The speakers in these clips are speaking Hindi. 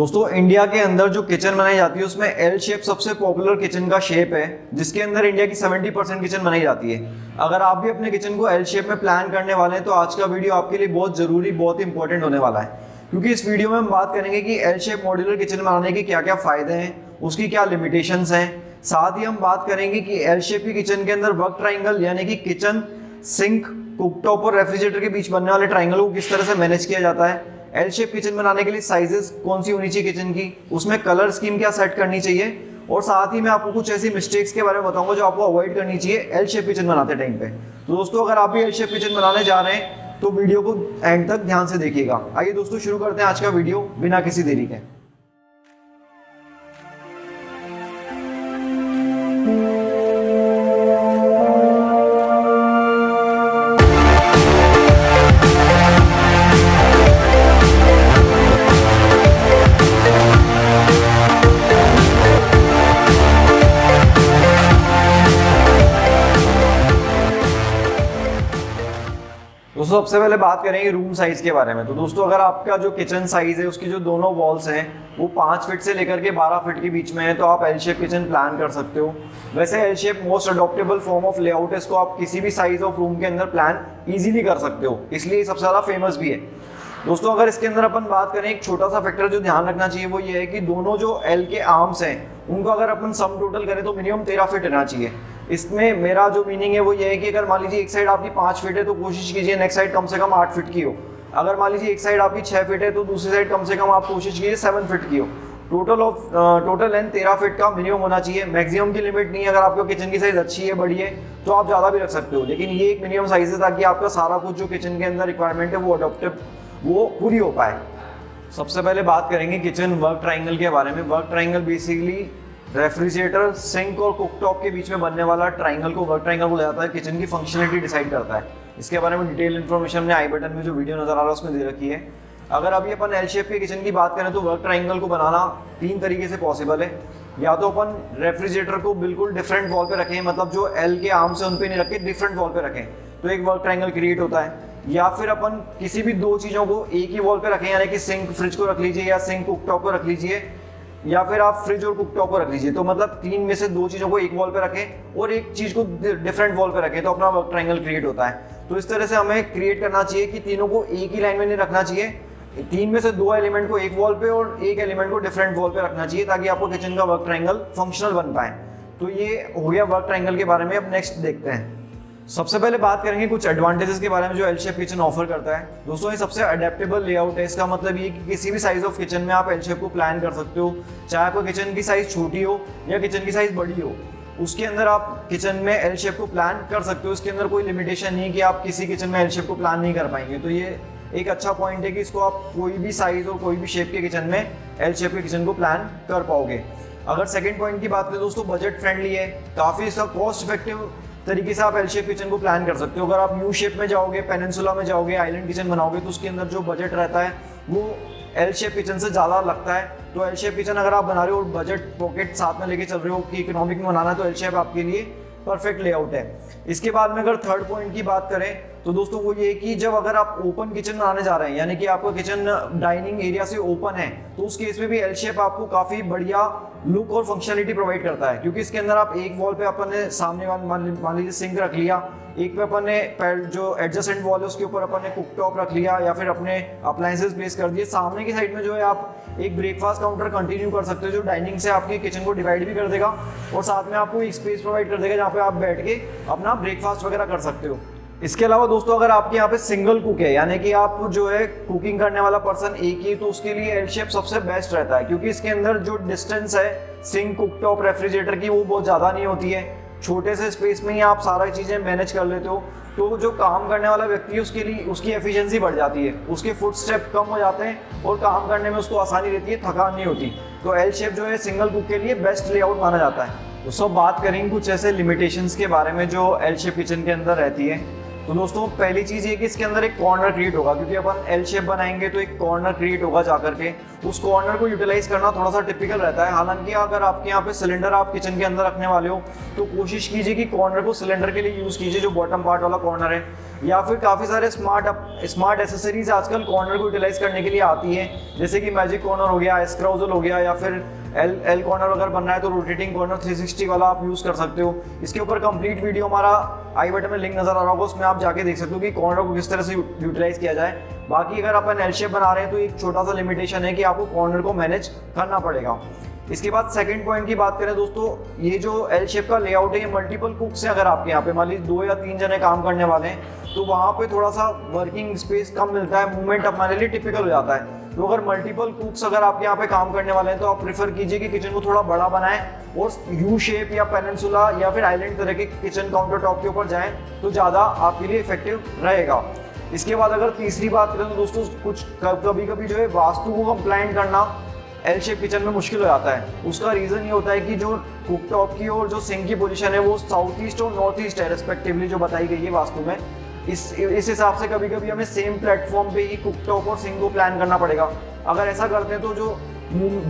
दोस्तों इंडिया के अंदर जो किचन बनाई जाती है उसमें एल शेप सबसे पॉपुलर किचन का शेप है, जिसके अंदर इंडिया की 70% किचन बनाई जाती है। अगर आप भी अपने किचन को एल शेप में प्लान करने वाले हैं तो आज का वीडियो आपके लिए बहुत जरूरी, बहुत इंपॉर्टेंट होने वाला है, क्योंकि इस वीडियो में हम बात करेंगे कि एल शेप मॉड्यूलर किचन बनाने के क्या क्या फायदे हैं, उसकी क्या लिमिटेशंस हैं। साथ ही हम बात करेंगे कि एल शेप की किचन के अंदर वर्क ट्राइंगल यानी कि किचन, सिंक, कुकटॉप और रेफ्रिजरेटर के बीच बनने वाले ट्राइंगल को किस तरह से मैनेज किया जाता है। एल शेप किचन बनाने के लिए साइजेस कौन सी होनी चाहिए किचन की, उसमें कलर स्कीम क्या सेट करनी चाहिए, और साथ ही मैं आपको कुछ ऐसी मिस्टेक्स के बारे में बताऊंगा जो आपको अवॉइड करनी चाहिए एल शेप किचन बनाते टाइम पे। तो दोस्तों अगर आप भी एल शेप किचन बनाने जा रहे हैं तो वीडियो को एंड तक ध्यान से देखिएगा। आइए दोस्तों शुरू करते हैं आज का वीडियो बिना किसी देरी के। दोस्तों सबसे पहले बात करेंगे रूम साइज के बारे में। तो दोस्तों अगर आपका जो किचन साइज है उसकी जो दोनों वॉल्स हैं वो 5 फीट से लेकर के 12 फीट के बीच में है तो आप एल शेप किचन प्लान कर सकते हो। वैसे L shape most adaptable form of layout है, इसको आप किसी भी साइज ऑफ रूम के अंदर प्लान इजीली कर सकते हो, इसलिए सबसे ज़्यादा फेमस भी है। दोस्तों अगर इसके अंदर अपन बात करें एक छोटा सा फैक्टर जो ध्यान रखना चाहिए वो ये है कि दोनों जो एल के आर्म्स हैं उनको अगर अपन सम टोटल करें तो मिनिमम 13 फीट रहना चाहिए। इसमें मेरा जो मीनिंग है वो ये है कि अगर मान लीजिए एक साइड आपकी 5 फीट है तो कोशिश कीजिए नेक्स्ट साइड कम से कम 8 फीट की हो। अगर मान लीजिए एक साइड आपकी 6 फीट है तो दूसरी साइड कम से कम आप कोशिश कीजिए 7 फीट की हो। टोटल लेंथ 13 फीट का मिनिमम होना चाहिए, मैक्सिमम की लिमिट नहीं है। अगर आपको किचन की साइज अच्छी है, बड़ी है तो आप ज़्यादा भी रख सकते हो, लेकिन ये एक मिनिमम साइज है ताकि आपका सारा कुछ जो किचन के अंदर रिक्वायरमेंट है वो पूरी हो पाए। सबसे पहले बात करेंगे किचन वर्क ट्राइंगल के बारे में। Work triangle basically refrigerator, sink और कुकटॉप के बीच में बनने वाला ट्राइंगल को वर्क ट्राइंगल बोला जाता है। किचन की फंक्शनलिटी डिसाइड करता है। इसके बारे में डिटेल इन्फॉर्मेशन हमने आई बटन में जो वीडियो नजर आ रहा है उसमें दे रखी है। अगर अभी अपन एल शेप के किचन की बात करें तो वर्क ट्राइंगल को बनाना 3 तरीके से पॉसिबल है। या तो अपन रेफ्रिजरेटर को बिल्कुल डिफरेंट वॉल पे रखें, मतलब जो एल के आर्म से उन पे नहीं रखें, डिफरेंट वॉल पे रखें तो एक वर्क ट्राइंगल क्रिएट होता है। या फिर अपन किसी भी 2 चीज़ों को एक ही वॉल पे रखें, यानी कि सिंक फ्रिज को रख लीजिए या सिंक कुकटॉप को रख लीजिए, या फिर आप फ्रिज और कुकटॉप को रख लीजिए। तो मतलब 3 में से 2 चीज़ों को एक वॉल पे रखें और एक चीज़ को डिफरेंट वॉल पे रखें तो अपना वर्क ट्राइंगल क्रिएट होता है। तो इस तरह से हमें क्रिएट करना चाहिए कि तीनों को एक ही लाइन में नहीं रखना चाहिए, 3 में से 2 एलिमेंट को एक वॉल पे और एक एलिमेंट को डिफरेंट वॉल पे रखना चाहिए ताकि आपको किचन का वर्क ट्राइंगल फंक्शनल बन पाए। तो ये हो गया वर्क ट्राइंगल के बारे में। अब नेक्स्ट देखते हैं। सबसे पहले बात करेंगे कुछ एडवांटेजेस के बारे में जो एल शेप किचन ऑफर करता है। दोस्तों ये सबसे अडेप्टेबल लेआउट है। इसका मतलब ये कि किसी भी साइज ऑफ किचन में आप एल शेप को प्लान कर सकते हो, चाहे आपको किचन की साइज छोटी हो या किचन की साइज बड़ी हो, उसके अंदर आप किचन में एल शेप को प्लान कर सकते हो। इसके अंदर कोई लिमिटेशन नहीं कि आप किसी किचन में एल शेप को प्लान नहीं कर पाएंगे। तो ये एक अच्छा पॉइंट है कि इसको आप कोई भी साइज और कोई भी शेप के किचन में एल शेप के किचन को प्लान कर पाओगे। अगर सेकेंड पॉइंट की बात करें दोस्तों, बजट फ्रेंडली है, काफ़ी इसका कॉस्ट इफेक्टिव तरीके से आप एल शेप किचन को प्लान कर सकते हो। अगर आप यू शेप में जाओगे, पेनिनसुला में जाओगे, आइलैंड किचन बनाओगे तो उसके अंदर जो बजट रहता है वो एल शेप किचन से ज़्यादा लगता है। तो एल शेप किचन अगर आप बना रहे हो और बजट पॉकेट साथ में लेके चल रहे हो कि इकोनॉमिक में बनाना है तो एल शेप आपके लिए परफेक्ट लेआउट है। इसके बाद में अगर थर्ड पॉइंट की बात करें तो दोस्तों वो ये कि जब अगर आप ओपन किचन बनाने जा रहे हैं, यानी कि आपका किचन डाइनिंग एरिया से ओपन है, तो उस केस में भी एल शेप आपको काफ़ी बढ़िया लुक और फंक्शनलिटी प्रोवाइड करता है, क्योंकि इसके अंदर आप एक वॉल पे अपन ने सामने मान लीजिए सिंक रख लिया, एक पे अपन ने जो एडजेसेंट वॉल है उसके ऊपर अपन ने कुकटॉप रख लिया या फिर अपने अप्लायंसेस प्लेस कर दिए। सामने की साइड में जो है आप एक ब्रेकफास्ट काउंटर कंटिन्यू कर सकते हो जो डाइनिंग से आपके किचन को डिवाइड भी कर देगा और साथ में आपको एक स्पेस प्रोवाइड कर देगा जहाँ पे आप बैठ के अपना ब्रेकफास्ट वगैरह कर सकते हो। इसके अलावा दोस्तों अगर आपके यहाँ पे सिंगल कुक है, यानी कि आप जो है कुकिंग करने वाला पर्सन एक ही, तो उसके लिए एल शेप सबसे बेस्ट रहता है, क्योंकि इसके अंदर जो डिस्टेंस है सिंक, कुकटॉप, रेफ्रिजरेटर की वो बहुत ज़्यादा नहीं होती है। छोटे से स्पेस में ही आप सारा चीज़ें मैनेज कर लेते हो। तो जो काम करने वाला व्यक्ति है उसके लिए उसकी एफिशिएंसी बढ़ जाती है, उसके फुट स्टेप कम हो जाते हैं और काम करने में उसको आसानी रहती है, थकान नहीं होती। तो एल शेप जो है सिंगल कुक के लिए बेस्ट लेआउट माना जाता है। तो सब बात करेंगे कुछ ऐसे लिमिटेशंस के बारे में जो एल शेप किचन के अंदर रहती है। तो दोस्तों पहली चीज़ ये कि इसके अंदर एक कॉर्नर क्रिएट होगा, क्योंकि अपन एल शेप बनाएंगे तो एक कॉर्नर क्रिएट होगा जाकर के, उस कॉर्नर को यूटिलाइज करना थोड़ा सा टिपिकल रहता है। हालांकि अगर आपके यहाँ पे सिलेंडर आप किचन के अंदर रखने वाले हो तो कोशिश कीजिए कि कॉर्नर को सिलेंडर के लिए यूज़ कीजिए, जो बॉटम पार्ट वाला कॉर्नर है। या फिर काफ़ी सारे स्मार्ट एसेसरीज आजकल कॉर्नर को यूटिलाइज करने के लिए आती हैं, जैसे कि मैजिक कॉर्नर हो गया, एस्क्राउजल हो गया, या फिर एल कॉर्नर अगर बनना है तो रोटेटिंग कॉर्नर 360 वाला आप यूज़ कर सकते हो। इसके ऊपर कंप्लीट वीडियो हमारा आई बटन में लिंक नजर आ रहा होगा, उसमें आप जाके देख सकते हो कि कॉर्नर को किस तरह से यूटिलाइज किया जाए। बाकी अगर अपन एल शेप बना रहे हैं तो एक छोटा सा लिमिटेशन है कि आपको कॉर्नर को मैनेज करना पड़ेगा। इसके बाद सेकंड पॉइंट की बात करें दोस्तों, ये जो एल शेप का लेआउट है ये मल्टीपल कुक्स है। अगर आपके यहाँ पे मान लीजिए 2 या 3 जने काम करने वाले हैं तो वहाँ पे थोड़ा सा वर्किंग स्पेस कम मिलता है, मूवमेंट हमारे लिए टिपिकल हो जाता है। तो अगर मल्टीपल कुक्स अगर आपके यहाँ पे काम करने वाले हैं तो आप प्रेफर कीजिए कि किचन को थोड़ा बड़ा बनाएं और यू शेप या पेनिनसुला या फिर आइलैंड तरह के किचन काउंटर टॉप के ऊपर जाएं तो ज़्यादा आपके लिए इफेक्टिव रहेगा। इसके बाद अगर तीसरी बात करें तो दोस्तों कुछ कभी कभी जो है वास्तु को कंप्लाइंट करना एल शेप किचन में मुश्किल हो जाता है। उसका रीज़न ये होता है कि जो कुकटॉप की और जो सिंक की पोजीशन है वो साउथ ईस्ट और नॉर्थ ईस्ट है रेस्पेक्टिवली, जो बताई गई है वास्तु में। इस हिसाब से कभी कभी हमें सेम प्लेटफॉर्म पे ही कुकटॉप और सिंक को प्लान करना पड़ेगा। अगर ऐसा करते हैं तो जो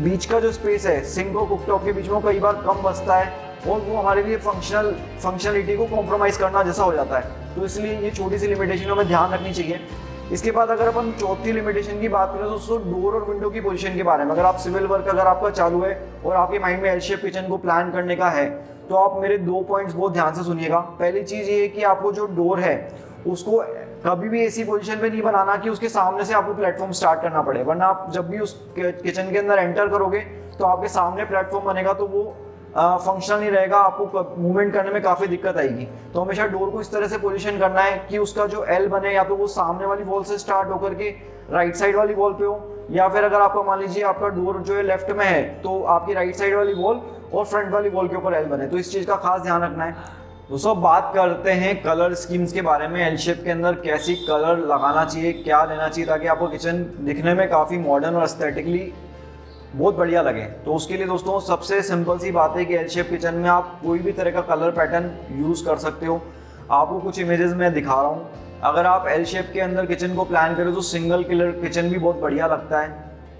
बीच का जो स्पेस है सिंक और कुकटॉप के बीच में कई बार कम बचता है और वो हमारे लिए फंक्शनलिटी को कॉम्प्रोमाइज़ करना जैसा हो जाता है। तो इसलिए ये छोटी सी लिमिटेशन हमें ध्यान रखनी चाहिए। इसके बाद अगर अपन चौथी लिमिटेशन की बात करें तो दोस्तों डोर और विंडो की पोजीशन के बारे में, अगर आप सिविल वर्क अगर आपका चालू है और आपके माइंड में एल शेप किचन को प्लान करने का है तो आप मेरे 2 पॉइंट्स बहुत ध्यान से सुनिएगा। पहली चीज़ ये है कि आपको जो डोर है उसको कभी भी ऐसी पोजीशन पे नहीं बनाना कि उसके सामने से आपको प्लेटफॉर्म स्टार्ट करना पड़े, वरना आप जब भी उस किचन के अंदर एंटर करोगे तो आपके सामने प्लेटफॉर्म बनेगा तो वो फंक्शनल नहीं रहेगा, आपको मूवमेंट करने में काफ़ी दिक्कत आएगी। तो हमेशा डोर को इस तरह से पोजीशन करना है कि उसका जो एल बने या तो वो सामने वाली वॉल से स्टार्ट होकर के राइट साइड वाली वॉल पे हो, या फिर अगर आपका मान लीजिए आपका डोर जो है लेफ्ट में है तो आपकी राइट साइड वाली वॉल और फ्रंट वाली वॉल के ऊपर एल बने। तो इस चीज़ का खास ध्यान रखना है। दोस्तों बात करते हैं कलर स्कीम्स के बारे में, एल शेप के अंदर कैसी कलर लगाना चाहिए, क्या लेना चाहिए ताकि आपको किचन दिखने में काफ़ी मॉडर्न और एस्थेटिकली बहुत बढ़िया लगे। तो उसके लिए दोस्तों सबसे सिंपल सी बात है कि एल शेप किचन में आप कोई भी तरह का कलर पैटर्न यूज़ कर सकते हो। आपको कुछ इमेजेस में दिखा रहा हूँ। अगर आप एल शेप के अंदर किचन को प्लान करें तो सिंगल कलर किचन भी बहुत बढ़िया लगता है।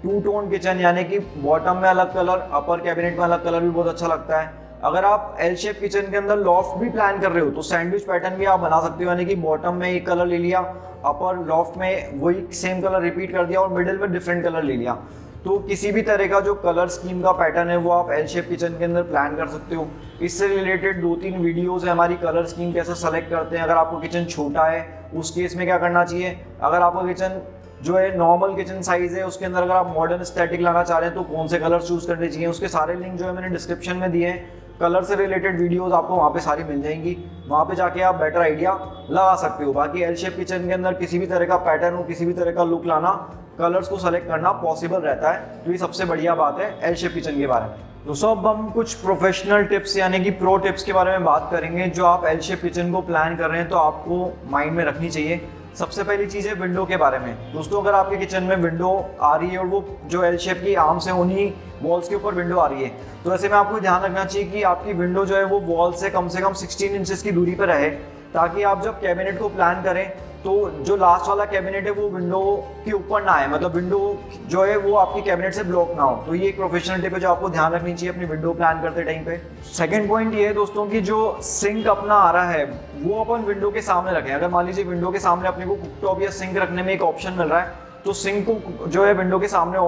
2 टोन किचन यानी कि बॉटम में अलग कलर, अपर कैबिनेट में अलग कलर भी बहुत अच्छा लगता है। अगर आप एल शेप किचन के अंदर लॉफ्ट भी प्लान कर रहे हो तो सैंडविच पैटर्न भी आप बना सकते हो, यानी कि बॉटम में एक कलर ले लिया, अपर लॉफ्ट में वही सेम कलर रिपीट कर दिया और मिडिल में डिफरेंट कलर ले लिया। तो किसी भी तरह का जो कलर स्कीम का पैटर्न है वो आप एल शेप किचन के अंदर प्लान कर सकते हो। इससे रिलेटेड 2-3 वीडियोस है हमारी, कलर स्कीम कैसे सेलेक्ट करते हैं, अगर आपको किचन छोटा है उस केस में क्या करना चाहिए, अगर आपका किचन जो है नॉर्मल किचन साइज है उसके अंदर अगर आप मॉडर्न एस्थेटिक लाना चाह रहे हैं तो कौन से कलर चूज करने चाहिए, उसके सारे लिंक जो है मैंने डिस्क्रिप्शन में दिए हैं। कलर से रिलेटेड वीडियोस आपको वहाँ पे सारी मिल जाएंगी, वहाँ पे जाके आप बेटर आइडिया लगा सकते हो। बाकी एल शेप किचन के अंदर किसी भी तरह का पैटर्न हो, किसी भी तरह का लुक लाना, कलर्स को सेलेक्ट करना पॉसिबल रहता है। तो ये सबसे बढ़िया बात है एल शेप किचन के बारे में। दोस्तों अब हम कुछ प्रोफेशनल टिप्स यानी कि प्रो टिप्स के बारे में बात करेंगे जो आप एल शेप किचन को प्लान कर रहे हैं तो आपको माइंड में रखनी चाहिए। सबसे पहली चीज़ है विंडो के बारे में। दोस्तों अगर आपके किचन में विंडो आ रही है और वो जो एल शेप की आर्म से उन्हीं वॉल्स के ऊपर विंडो आ रही है तो ऐसे में आपको ध्यान रखना चाहिए कि आपकी विंडो जो है वो वॉल से कम 16 इंचेस की दूरी पर रहे, ताकि आप जब कैबिनेट को प्लान करें तो जो लास्ट वाला कैबिनेट है वो विंडो के ऊपर ना आए, मतलब विंडो जो है वो आपकी कैबिनेट से ब्लॉक ना हो। तो ये एक प्रोफेशनल टिप है जो आपको ध्यान रखनी चाहिए अपनी विंडो प्लान करते टाइम पे। सेकंड पॉइंट ये है दोस्तों कि जो सिंक अपना आ रहा है वो अपन विंडो के सामने रखें। अगर मान लीजिए विंडो के सामने अपने को कुकटॉप या सिंक रखने में एक ऑप्शन मिल रहा है तो सिंक को जो है विंडो के सामने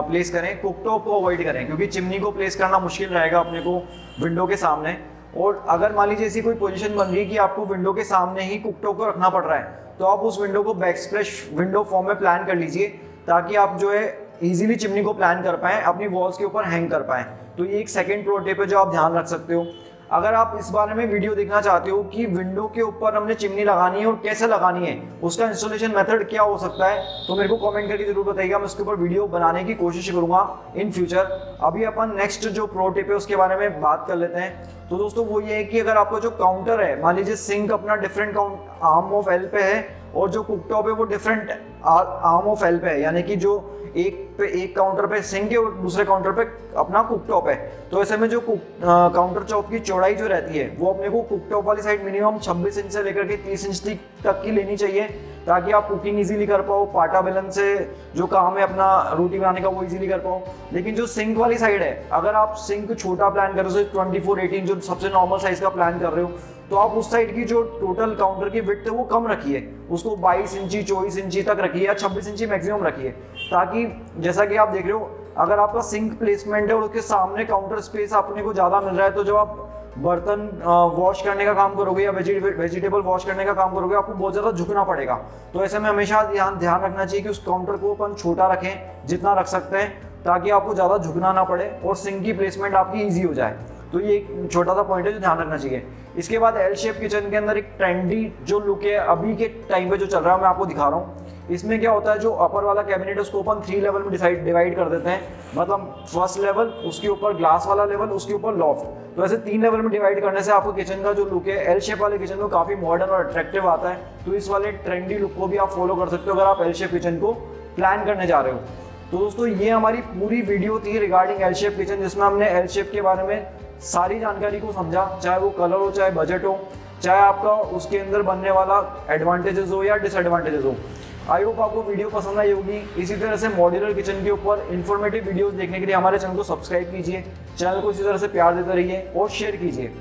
प्लेस करें, कुकटॉप को अवॉइड करें, क्योंकि चिमनी को प्लेस करना मुश्किल रहेगा अपने को विंडो के सामने। और अगर मान लीजिए ऐसी कोई पोजीशन बन रही है कि आपको विंडो के सामने ही कुकटॉप को रखना पड़ रहा है तो आप उस विंडो को बैक स्प्लैश विंडो फॉर्म में प्लान कर लीजिए, ताकि आप जो है इजीली चिमनी को प्लान कर पाएं, अपनी वॉल्स के ऊपर हैंग कर पाएं। तो ये एक सेकंड प्रो टिप है जो आप ध्यान रख सकते हो। अगर आप इस बारे में वीडियो देखना चाहते हो कि विंडो के ऊपर हमने चिमनी लगानी है और कैसे लगानी है, उसका इंस्टॉलेशन मेथड क्या हो सकता है, तो मेरे को कमेंट करके जरूर बताइएगा। मैं उसके ऊपर वीडियो बनाने की कोशिश करूंगा इन फ्यूचर। अभी अपन नेक्स्ट जो प्रो टिप है उसके बारे में बात कर लेते हैं। तो दोस्तों वो ये है कि अगर आपका जो काउंटर है, मान लीजिए सिंक अपना डिफरेंट आर्म ऑफ एल पे है और जो कुकटॉप है वो डिफरेंट आर्म ऑफ एल पे है, यानी कि जो एक काउंटर पे सिंक है और दूसरे काउंटर पे अपना कुकटॉप है। तो ऐसे में जो काउंटर टॉप की चौड़ाई जो रहती है वो अपने को कुकटॉप वाली साइड मिनिमम 26 इंच से लेकर के 30 इंच तक की लेनी चाहिए, ताकि आप कुकिंग इजीली कर पाओ, पाटा बेलन से जो काम है अपना रोटी बनाने का वो इजीली कर पाओ। लेकिन जो सिंक वाली साइड है, अगर आप सिंक छोटा प्लान कर रहे हो 24-18 जो सबसे नॉर्मल साइज का प्लान कर रहे हो, तो आप उस साइड की जो टोटल काउंटर की विड्थ है वो कम रखिए, उसको 22 इंची 24 इंची तक रखिए या 26 इंची मैक्सिमम रखिए, ताकि जैसा कि आप देख रहे हो अगर आपका सिंक प्लेसमेंट है और उसके सामने काउंटर स्पेस अपने को ज़्यादा मिल रहा है, तो जब आप बर्तन वॉश करने का काम करोगे या वेजिटेबल वॉश करने का काम करोगे आपको बहुत ज़्यादा झुकना पड़ेगा। तो ऐसे में हमेशा ध्यान रखना चाहिए कि उस काउंटर को अपन छोटा रखें जितना रख सकते हैं, ताकि आपको ज़्यादा झुकना ना पड़े और सिंक की प्लेसमेंट आपकी ईजी हो जाए। तो ये एक छोटा सा पॉइंट है जो ध्यान रखना चाहिए। इसके बाद एल शेप किचन के अंदर एक ट्रेंडी जो लुक है अभी के टाइम पे जो चल रहा है मैं आपको दिखा रहा हूँ। इसमें क्या होता है, जो अपर वाला कैबिनेट है उसको अपन 3 लेवल में डिवाइड कर देते हैं, मतलब फर्स्ट लेवल, उसके ऊपर ग्लास वाला लेवल, उसके ऊपर लॉफ्ट। तो ऐसे 3 लेवल में डिवाइड करने से आपको किचन का जो लुक है एल शेप वाले किचन में काफी मॉडर्न और अट्रैक्टिव आता है। तो इस वाले ट्रेंडी लुक को भी आप फॉलो कर सकते हो अगर आप एल शेप किचन को प्लान करने जा रहे हो। तो दोस्तों ये हमारी पूरी वीडियो थी रिगार्डिंग एल शेप किचन, जिसमें हमने एल शेप के बारे में सारी जानकारी को समझा, चाहे वो कलर हो, चाहे बजट हो, चाहे आपका उसके अंदर बनने वाला एडवांटेजेस हो या डिसएडवांटेजेस हो। आई होप आपको वीडियो पसंद आई होगी। इसी तरह से मॉड्यूलर किचन के ऊपर इन्फॉर्मेटिव वीडियोस देखने के लिए हमारे चैनल को सब्सक्राइब कीजिए, चैनल को इसी तरह से प्यार देते रहिए और शेयर कीजिए।